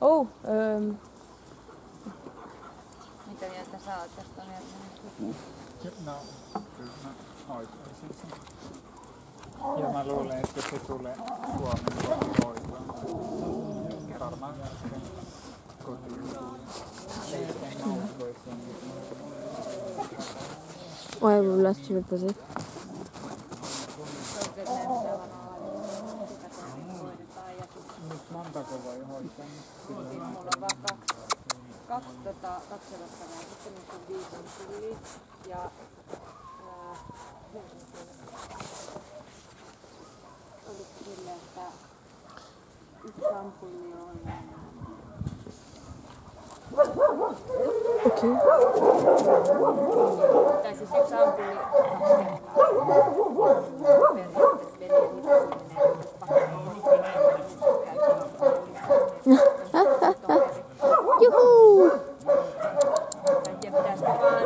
Oh, Mitä mieltä sä oot tästä mieltä? No, kyllä mä hoitaisin sen. Ja mä luulen, että se tulee Suomen hoitoon. Varmaan sen kotiin. why have we lost your position? Nyt montako voi hoitaa? Siis mulla on vaan kaksi elottavaa ja sitten niin viikon tulli ja oliko silleen, että yksi ampulli on Okay. tai siis yksi ampulli 2 periaatteessa Juhuu! ja pitäisikö vaan